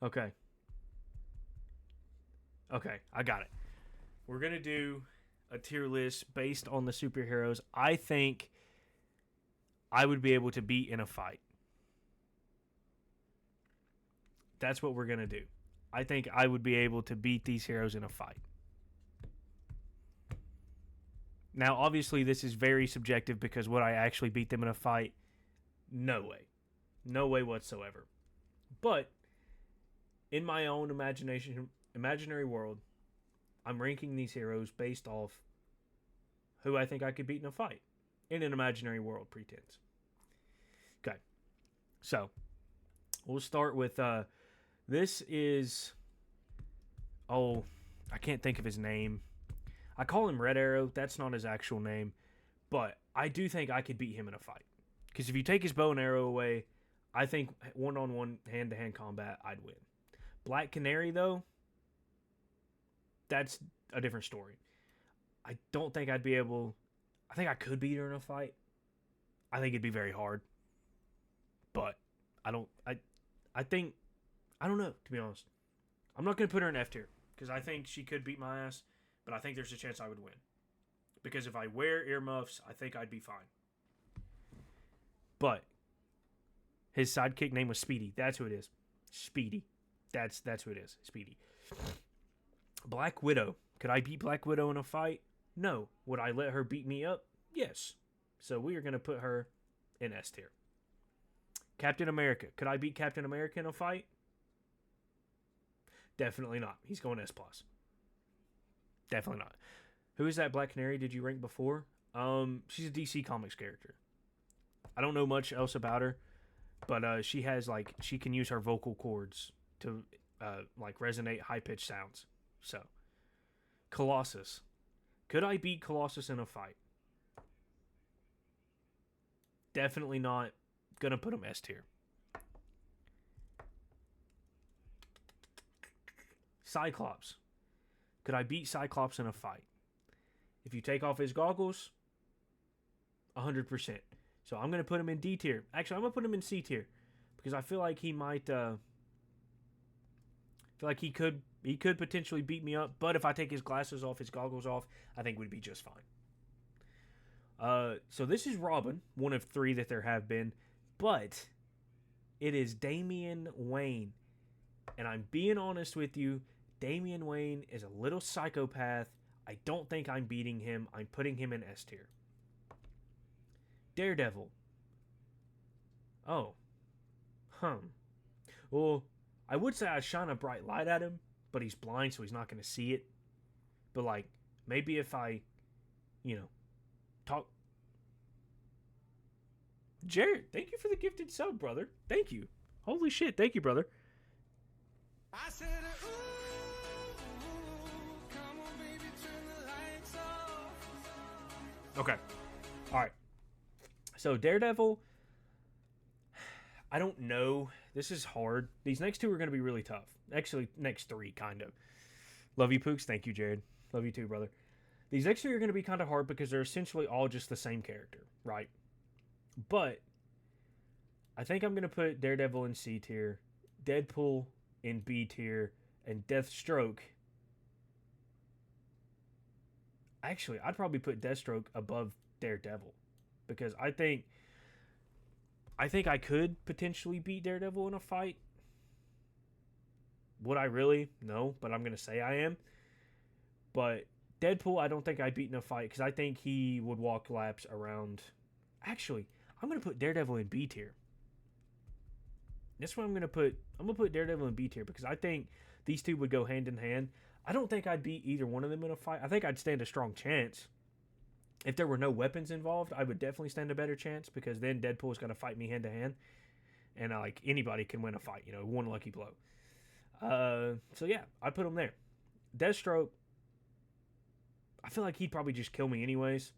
Okay. Okay, I got it. We're going to do a tier list based on the superheroes I think I would be able to beat in a fight. That's what we're going to do. I think I would be able to beat these heroes in a fight. Now, obviously, this is very subjective because would I actually beat them in a fight? No way. No way whatsoever. But in my own imaginary world, I'm ranking these heroes based off who I think I could beat in a fight. In an imaginary world, pretense. Okay. So, we'll start with this is oh, I can't think of his name. I call him Red Arrow. That's not his actual name, but I do think I could beat him in a fight. Because if you take his bow and arrow away, I think one-on-one, hand-to-hand combat, I'd win. Black Canary, though, that's a different story. I don't think I'd be able. I think I could beat her in a fight. I think it'd be very hard, but I don't. I think I don't know, to be honest. I'm not going to put her in F tier because I think she could beat my ass, but I think there's a chance I would win. Because if I wear earmuffs, I think I'd be fine. But his sidekick name was Speedy. That's who it is. Speedy. That's who it is. Speedy. Black Widow. Could I beat Black Widow in a fight? No. Would I let her beat me up? Yes. So we are going to put her in S tier. Captain America. Could I beat Captain America in a fight? Definitely not. He's going S plus. Definitely not. Who is that Black Canary did you rank before? She's a DC Comics character. I don't know much else about her, but she has she can use her vocal cords to resonate high pitched sounds. So, Colossus. Could I beat Colossus in a fight? Definitely not. Gonna put him S tier. Cyclops. Could I beat Cyclops in a fight? If you take off his goggles, 100%. So I'm going to put him in D tier. Actually, I'm going to put him in C tier because I feel like he might. Feel like he could potentially beat me up. But if I take his glasses off, his goggles off, I think we'd be just fine. So this is Robin, one of 3 that there have been, but it is Damian Wayne, and I'm being honest with you. Damian Wayne is a little psychopath. I don't think I'm beating him. I'm putting him in S tier. Daredevil. Oh. Well, I would say I shine a bright light at him, but he's blind, so he's not going to see it. But, maybe if I, talk. Jared, thank you for the gifted sub, brother. Thank you. Holy shit, thank you, brother. I said, come on, baby, turn the lights off. Okay. All right. So Daredevil, I don't know. This is hard. These next 2 are going to be really tough. Actually, next 3, kind of. Love you, Pooks. Thank you, Jared. Love you too, brother. These next 3 are going to be kind of hard because they're essentially all just the same character, right? But I think I'm going to put Daredevil in C tier, Deadpool in B tier, and Deathstroke. Actually, I'd probably put Deathstroke above Daredevil because I think I could potentially beat Daredevil in a fight. Would I really? No, but I'm going to say I am. But Deadpool, I don't think I'd beat in a fight because I think he would walk laps around. Actually, I'm going to put Daredevil in B tier. That's what I'm going to put. I'm going to put Daredevil in B tier because I think these 2 would go hand in hand. I don't think I'd beat either one of them in a fight. I think I'd stand a strong chance. If there were no weapons involved, I would definitely stand a better chance because then Deadpool is going to fight me hand to hand. And anybody can win a fight, one lucky blow. So yeah, I'd put him there. Deathstroke, I feel like he'd probably just kill me anyways.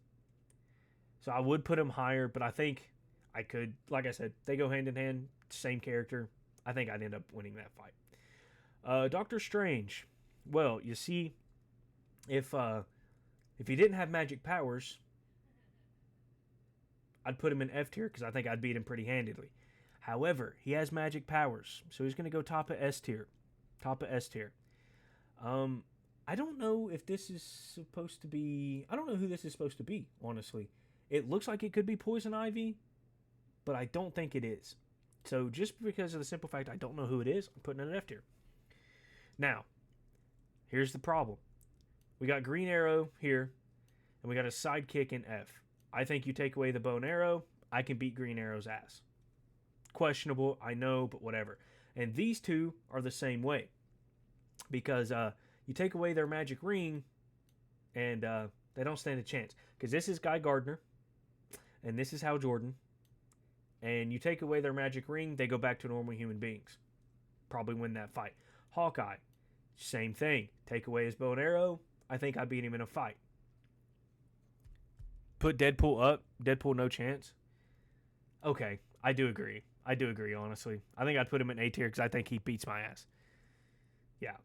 So I would put him higher, but I think I could, like I said, they go hand in hand, same character. I think I'd end up winning that fight. Doctor Strange. Well, you see, if he didn't have magic powers, I'd put him in F tier because I think I'd beat him pretty handedly. However, he has magic powers, so he's going to go top of S tier. Top of S tier. I don't know if this is supposed to be. I don't know who this is supposed to be, honestly. It looks like it could be Poison Ivy, but I don't think it is. So just because of the simple fact I don't know who it is, I'm putting it in F tier. Now, here's the problem. We got Green Arrow here, and we got a sidekick in F. I think you take away the bow and arrow, I can beat Green Arrow's ass. Questionable, I know, but whatever. And these two are the same way. Because you take away their magic ring, and they don't stand a chance. Because this is Guy Gardner, and this is Hal Jordan. And you take away their magic ring, they go back to normal human beings. Probably win that fight. Hawkeye, same thing. Take away his bow and arrow, I think I beat him in a fight. Put Deadpool up. Deadpool, no chance. Okay, I do agree. Honestly. I think I'd put him in A tier because I think he beats my ass. Yeah.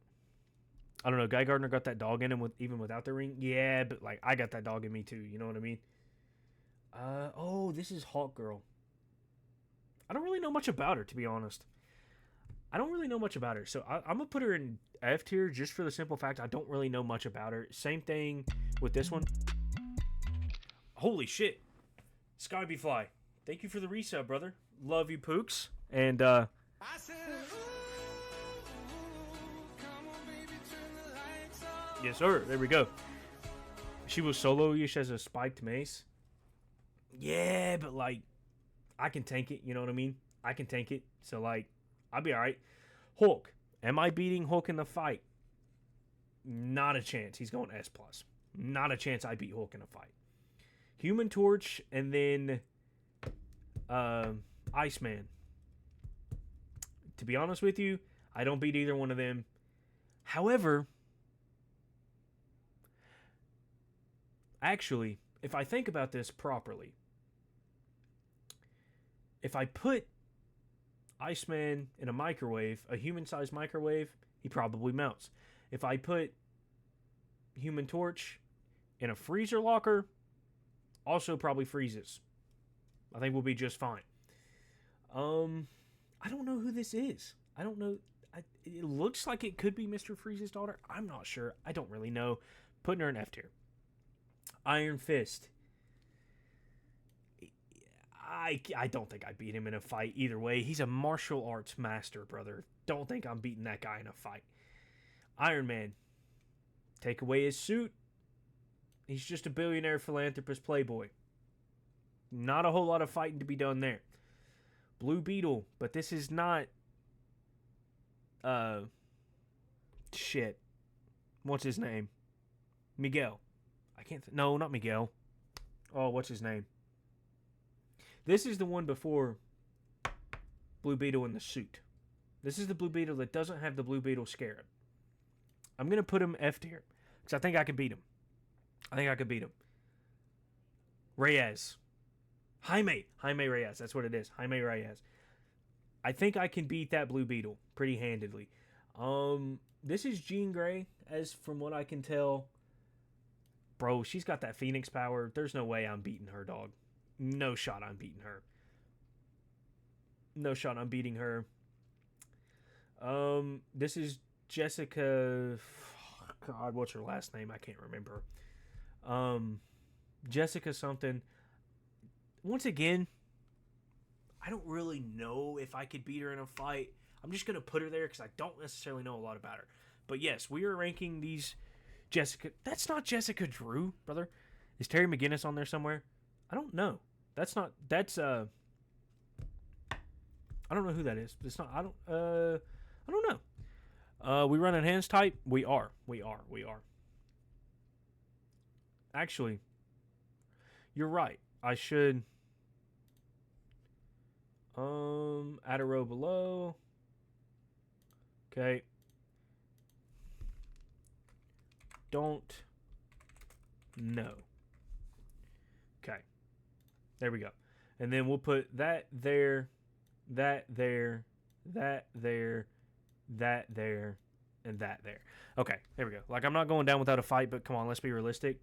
I don't know. Guy Gardner got that dog in him even without the ring. Yeah, but like I got that dog in me too. You know what I mean? This is Hawk Girl. I don't really know much about her, to be honest. I don't really know much about her. So I'm going to put her in F tier just for the simple fact I don't really know much about her. Same thing with this one. Holy shit. Skyby Fly. Thank you for the resub, brother. Love you, Pooks. And, yes, sir. There we go. She was solo-ish as a spiked mace. Yeah, but, like, I can tank it. You know what I mean? I can tank it. So, like, I'll be all right. Hulk. Am I beating Hulk in the fight? Not a chance. He's going S+. Not a chance I beat Hulk in a fight. Human Torch and then Iceman. To be honest with you, I don't beat either one of them. However, actually, if I think about this properly, if I put Iceman in a microwave, a human-sized microwave, he probably melts. If I put Human Torch in a freezer locker, also probably freezes. I think we'll be just fine. I don't know who this is. I don't know. It looks like it could be Mr. Freeze's daughter. I'm not sure. I don't really know. Putting her in F tier. Iron Fist. I don't think I beat him in a fight either way. He's a martial arts master, brother. Don't think I'm beating that guy in a fight. Iron Man. Take away his suit. He's just a billionaire philanthropist playboy. Not a whole lot of fighting to be done there. Blue Beetle, but this is not shit. What's his name? Miguel. No, not Miguel. Oh, what's his name? This is the one before Blue Beetle in the suit. This is the Blue Beetle that doesn't have the Blue Beetle scarab. I'm going to put him F tier because I think I can beat him. Reyes. Jaime Reyes. That's what it is. Jaime Reyes. I think I can beat that Blue Beetle pretty handedly. This is Jean Grey, as from what I can tell. Bro, she's got that Phoenix power. There's no way I'm beating her, dog. No shot I'm beating her. No shot I'm beating her. This is Jessica... God, what's her last name? I can't remember. Jessica something. Once again, I don't really know if I could beat her in a fight. I'm just going to put her there because I don't necessarily know a lot about her. But yes, we are ranking these Jessica... That's not Jessica Drew, brother. Is Terry McGinnis on there somewhere? I don't know. That's not... That's, I don't know who that is. It's not... I don't know. We running hands type? We are. Actually, you're right. I should... add a row below. Okay. Don't know. Okay. There we go. And then we'll put that there, that there, that there, that there, and that there. Okay, there we go. Like, I'm not going down without a fight, but come on, let's be realistic.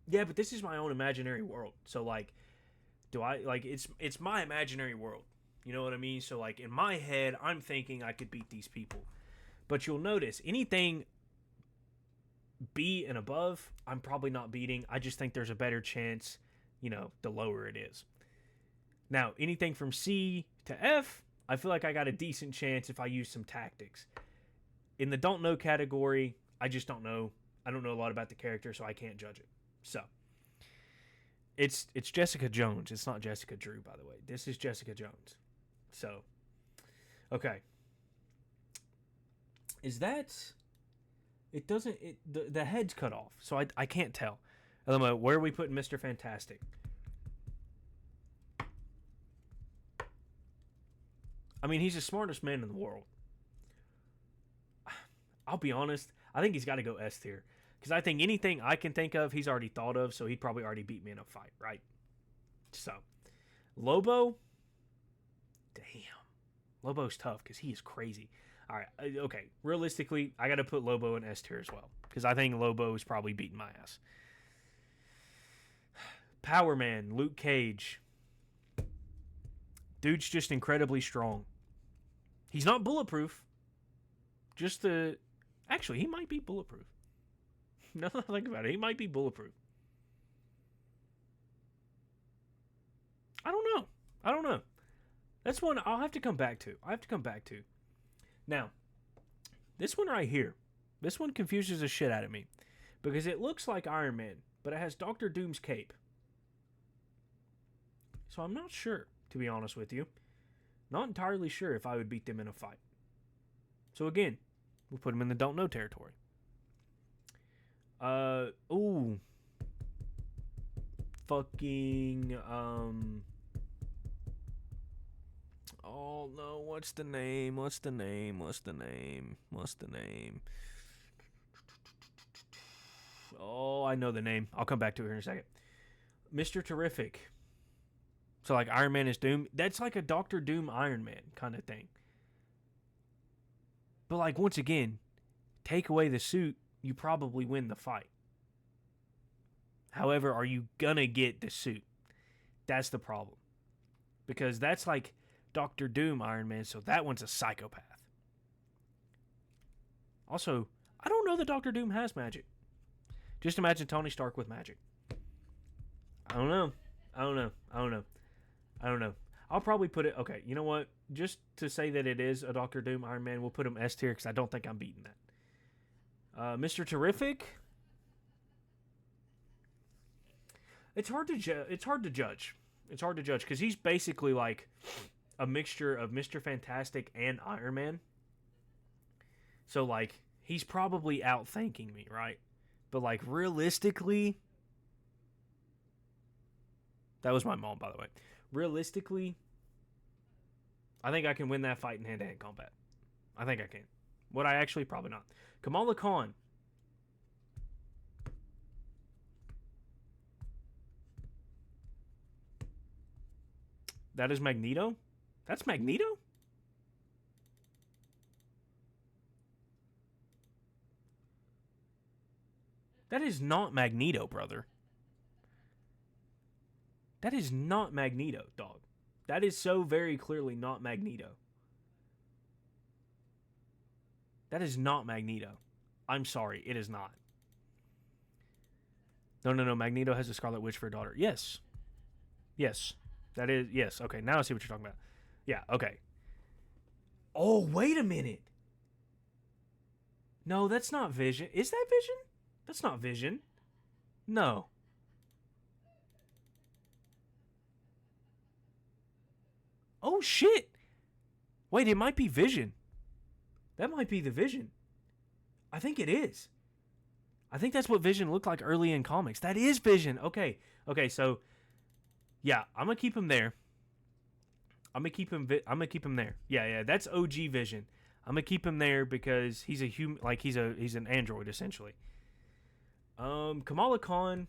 Yeah, but this is my own imaginary world. So like, do I like it's my imaginary world. You know what I mean? So like in my head, I'm thinking I could beat these people. But you'll notice anything B and above, I'm probably not beating. I just think there's a better chance, the lower it is. Now, anything from C to F, I feel like I got a decent chance if I use some tactics. In the don't know category, I just don't know. I don't know a lot about the character, so I can't judge it. So, it's Jessica Jones. It's not Jessica Drew, by the way. This is Jessica Jones. So, okay. Is that? It doesn't. The head's cut off, so I can't tell. Where are we putting Mr. Fantastic? I mean, he's the smartest man in the world. I'll be honest. I think he's got to go S tier. Because I think anything I can think of, he's already thought of, so he'd probably already beat me in a fight, right? So, Lobo. Damn. Lobo's tough because he is crazy. All right, okay. Realistically, I got to put Lobo in S tier as well. Because I think Lobo is probably beating my ass. Power Man, Luke Cage. Dude's just incredibly strong. He's not bulletproof. Actually, he might be bulletproof. Now that I think about it, he might be bulletproof. I don't know. That's one I'll have to come back to. Now, this one right here. This one confuses the shit out of me. Because it looks like Iron Man, but it has Doctor Doom's cape. So I'm not sure, to be honest with you. Not entirely sure if I would beat them in a fight. So again, we'll put them in the don't know territory. Fucking, oh no, what's the name? Oh, I know the name. I'll come back to it here in a second. Mr. Terrific. So like Iron Man is Doom. That's like a Doctor Doom Iron Man kind of thing. But like once again, take away the suit, you probably win the fight. However, are you gonna get the suit? That's the problem. Because that's like Doctor Doom Iron Man, so that one's a psychopath. Also, I don't know that Doctor Doom has magic. Just imagine Tony Stark with magic. I don't know. I'll probably put it... Okay, you know what? Just to say that it is a Doctor Doom Iron Man, we'll put him S tier because I don't think I'm beating that. Mr. Terrific... It's hard to judge. It's hard to judge because he's basically like a mixture of Mr. Fantastic and Iron Man. So like he's probably outthinking me, right? But like realistically, that was my mom, by the way. Realistically, I think I can win that fight in hand-to-hand combat. I think I can. Would I actually? Probably not. Kamala Khan. That is Magneto? That's Magneto? That is not Magneto, brother. That is not Magneto, dog. That is so very clearly not Magneto. That is not Magneto. I'm sorry, it is not. No. Magneto has a Scarlet Witch for a daughter. Yes. That is, yes. Okay, now I see what you're talking about. Yeah, okay. Oh, wait a minute. No, that's not Vision. Is that Vision? That's not Vision. No. Oh, shit. Wait, it might be Vision. That might be the Vision. I think it is. I think that's what Vision looked like early in comics. That is Vision. Okay, so... Yeah, I'm gonna keep him there. I'm gonna keep him there. Yeah, that's OG Vision. I'm gonna keep him there because he's a human, like he's an android essentially. Kamala Khan.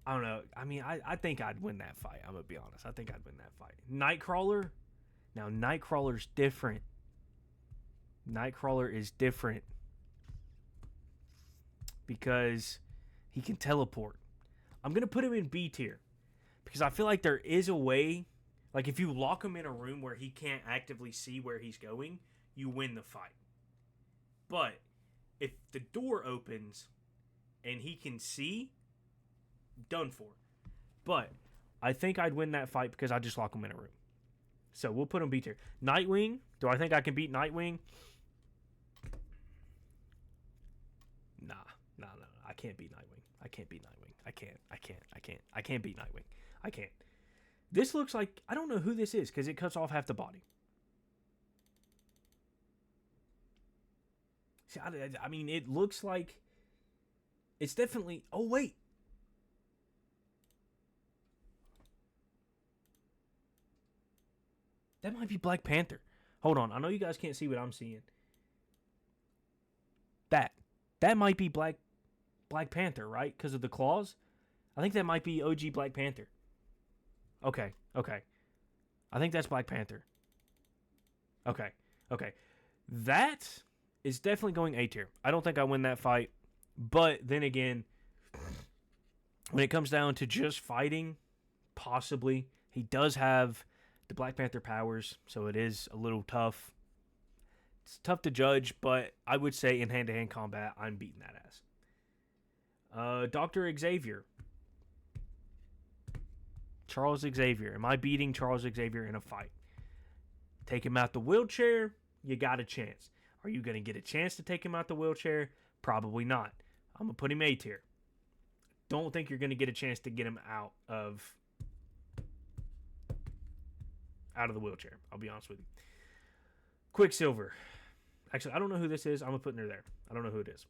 I don't know. I mean, I think I'd win that fight. I'm gonna be honest. I think I'd win that fight. Nightcrawler. Now Nightcrawler's different. Nightcrawler is different because He can teleport. I'm going to put him in B tier because I feel like there is a way. Like, if you lock him in a room where he can't actively see where he's going, you win the fight. But if the door opens and he can see, done for. But I think I'd win that fight because I just lock him in a room. So we'll put him B tier. Nightwing. Do I think I can beat Nightwing? Nah. I can't beat Nightwing. I can't beat Nightwing. I can't beat Nightwing. I can't. This looks like, I don't know who this is because it cuts off half the body. See, I mean, it looks like it's definitely. Oh wait, that might be Black Panther. Hold on, I know you guys can't see what I'm seeing. That might be Black Panther, right? Because of the claws. I think that might be OG Black Panther. Okay. I think that's Black Panther. Okay. That is definitely going A tier. I don't think I win that fight. But then again, when it comes down to just fighting, possibly. He does have the Black Panther powers, so it is a little tough. It's tough to judge, but I would say in hand-to-hand combat, I'm beating that ass. Dr. Xavier. Charles Xavier. Am I beating Charles Xavier in a fight? Take him out the wheelchair, you got a chance. Are you going to get a chance to take him out the wheelchair? Probably not. I'm going to put him A tier. Don't think you're going to get a chance to get him out of the wheelchair. I'll be honest with you. Quicksilver. Actually, I don't know who this is. I'm going to put her there. I don't know who it is.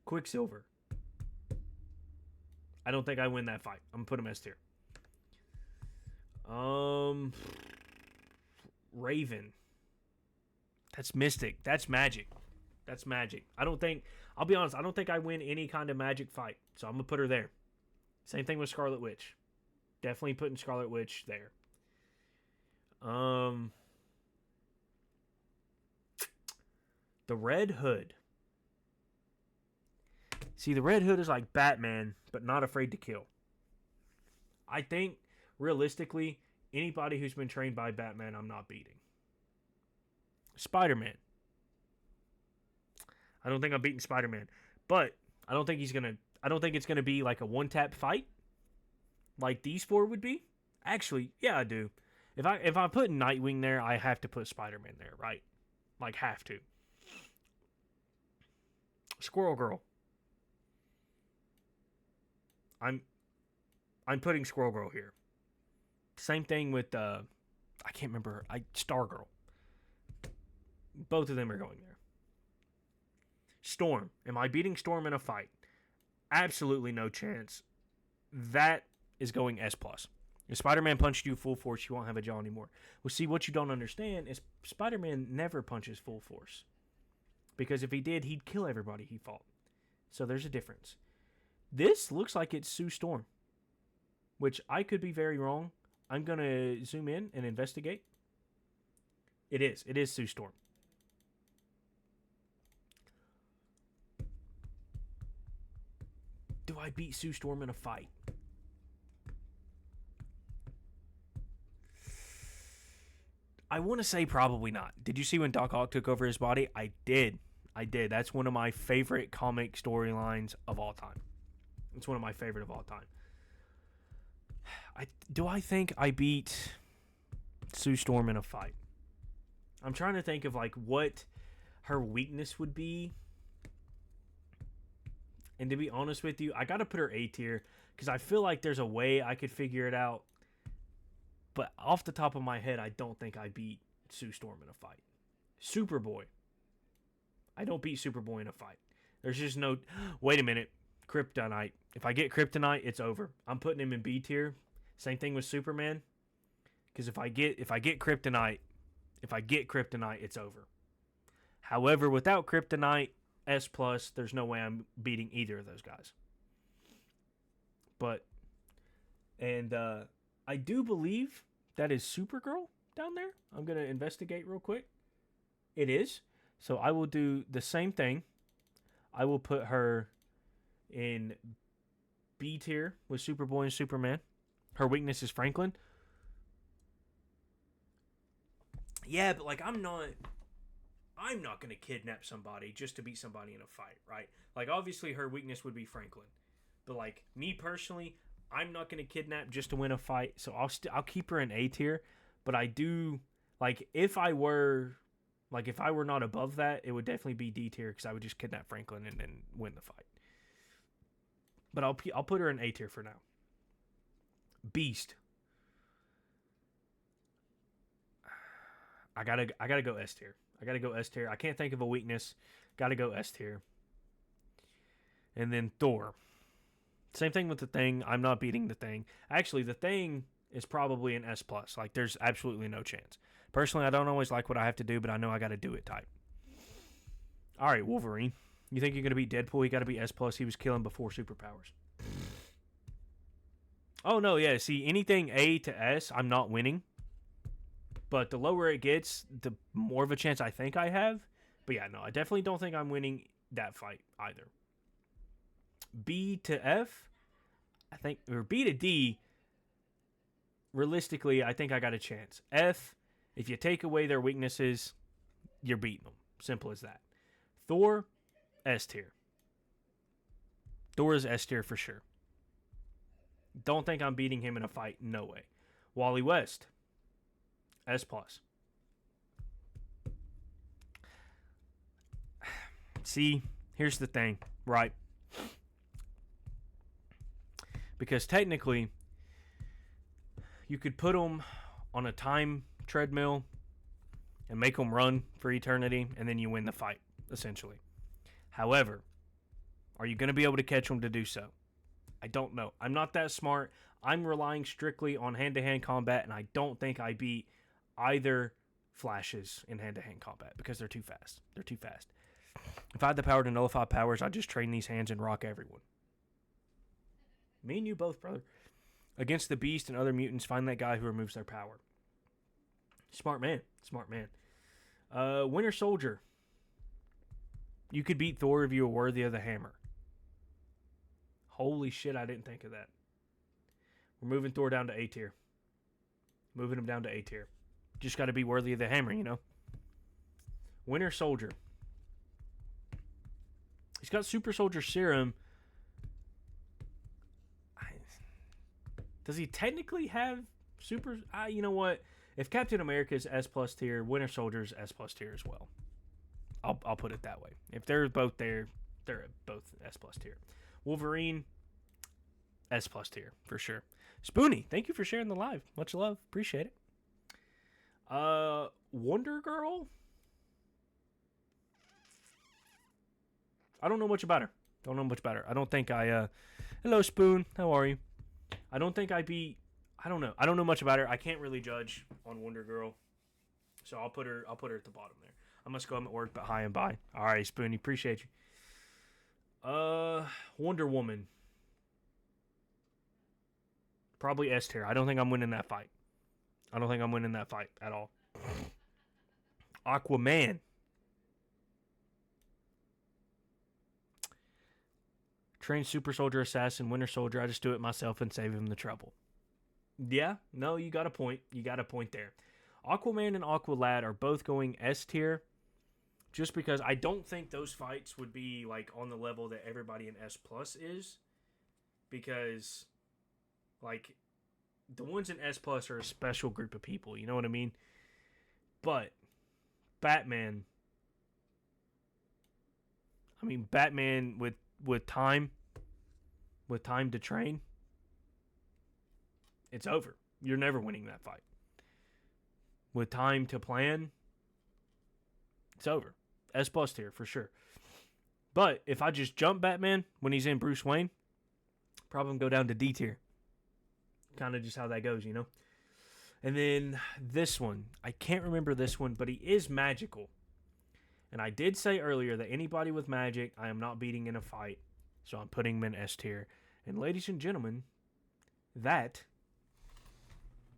Quicksilver. I don't think I win that fight. I'm going to put him S tier. Raven. That's Mystic. That's Magic. I'll be honest, I don't think I win any kind of Magic fight. So I'm going to put her there. Same thing with Scarlet Witch. Definitely putting Scarlet Witch there. The Red Hood. See, the Red Hood is like Batman, but not afraid to kill. I think, realistically, anybody who's been trained by Batman, I'm not beating. Spider-Man. I don't think I'm beating Spider-Man. But I don't think it's gonna be like a one-tap fight like these four would be. Actually, yeah, I do. If I put Nightwing there, I have to put Spider-Man there, right? Like, have to. Squirrel Girl. I'm putting Squirrel Girl here. Same thing with I can't remember Stargirl. Both of them are going there. Storm. Am I beating Storm in a fight? Absolutely no chance. That is going S+. If Spider-Man punched you full force, you won't have a jaw anymore. Well, see, what you don't understand is Spider-Man never punches full force. Because if he did, he'd kill everybody he fought. So there's a difference. This looks like it's Sue Storm. Which I could be very wrong. I'm going to zoom in and investigate. It is. It is Sue Storm. Do I beat Sue Storm in a fight? I want to say probably not. Did you see when Doc Ock took over his body? I did. That's one of my favorite comic storylines of all time. It's one of my favorite of all time. Do I think I beat Sue Storm in a fight? I'm trying to think of like what her weakness would be. And to be honest with you, I got to put her A tier because I feel like there's a way I could figure it out. But off the top of my head, I don't think I beat Sue Storm in a fight. Superboy. I don't beat Superboy in a fight. There's just no... Wait a minute. Kryptonite. If I get Kryptonite, it's over. I'm putting him in B tier. Same thing with Superman. Because if I get Kryptonite, it's over. However, without Kryptonite, S+, there's no way I'm beating either of those guys. But, and I do believe that is Supergirl down there. I'm going to investigate real quick. It is. So I will do the same thing. I will put her in B tier with Superboy and Superman. Her weakness is Franklin. Yeah, but like I'm not gonna kidnap somebody just to beat somebody in a fight, right? Like obviously her weakness would be Franklin, but like me personally, I'm not gonna kidnap just to win a fight. So I'll keep her in A tier, but I do like if I were not above that, it would definitely be D tier because I would just kidnap Franklin and then win the fight. But I'll put her in A tier for now. Beast. I gotta go S tier. I can't think of a weakness. Gotta go S tier. And then Thor. Same thing with the Thing. I'm not beating the Thing. Actually, the Thing is probably an S plus. Like there's absolutely no chance. Personally, I don't always like what I have to do, but I know I gotta do it type. All right, Wolverine. You think you're gonna beat Deadpool? He gotta be S plus. He was killing before superpowers. Oh no, yeah. See, anything A to S, I'm not winning. But the lower it gets, the more of a chance I think I have. But yeah, no, I definitely don't think I'm winning that fight either. B to F, I think, or B to D, realistically, I think I got a chance. F, if you take away their weaknesses, you're beating them. Simple as that. Thor, S tier. Thor is S tier for sure. Don't think I'm beating him in a fight. No way. Wally West, S plus. See, here's the thing, right? Because technically, you could put them on a time treadmill and make them run for eternity, and then you win the fight, essentially. However, are you going to be able to catch them to do so? I don't know. I'm not that smart. I'm relying strictly on hand-to-hand combat, and I don't think I beat either Flashes in hand-to-hand combat because they're too fast. They're too fast. If I had the power to nullify powers, I'd just train these hands and rock everyone. Me and you both, brother. Against the Beast and other mutants, find that guy who removes their power. Smart man. Smart man. Winter Soldier. You could beat Thor if you were worthy of the hammer. Holy shit, I didn't think of that. We're moving Thor down to A tier. Moving him down to A tier. Just got to be worthy of the hammer, you know? Winter Soldier. He's got Super Soldier Serum. Does he technically have super... you know what? If Captain America's S plus tier, Winter Soldier's S plus tier as well. I'll put it that way. If they're both there, they're both S plus tier. Wolverine, S plus tier, for sure. Spoonie, thank you for sharing the live. Much love. Appreciate it. Wonder Girl? I don't know much about her. I don't think I... Hello, Spoon. How are you? I don't think I beat... I don't know. I don't know much about her. I can't really judge on Wonder Girl. So I'll put her at the bottom there. I must go home at work, but hi and bye. All right, Spoonie. Appreciate you. Wonder Woman. Probably S tier. I don't think I'm winning that fight. At all. Aquaman. Train Super Soldier Assassin, Winter Soldier. I just do it myself and save him the trouble. Yeah, no, you got a point. There. Aquaman and Aqualad are both going S tier. Just because I don't think those fights would be like on the level that everybody in S plus is. Because like the ones in S plus are a special group of people, you know what I mean? But Batman with time to train, it's over. You're never winning that fight. With time to plan, it's over. S plus tier for sure. But if I just jump Batman when he's in Bruce Wayne, probably go down to D tier. Kind of just how that goes, you know? And then this one. I can't remember this one, but he is magical. And I did say earlier that anybody with magic, I am not beating in a fight. So I'm putting him in S tier. And ladies and gentlemen, that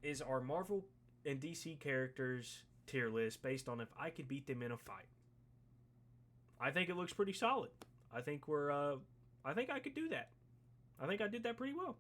is our Marvel and DC characters tier list based on if I could beat them in a fight. I think it looks pretty solid. I think we're I think I could do that. I think I did that pretty well.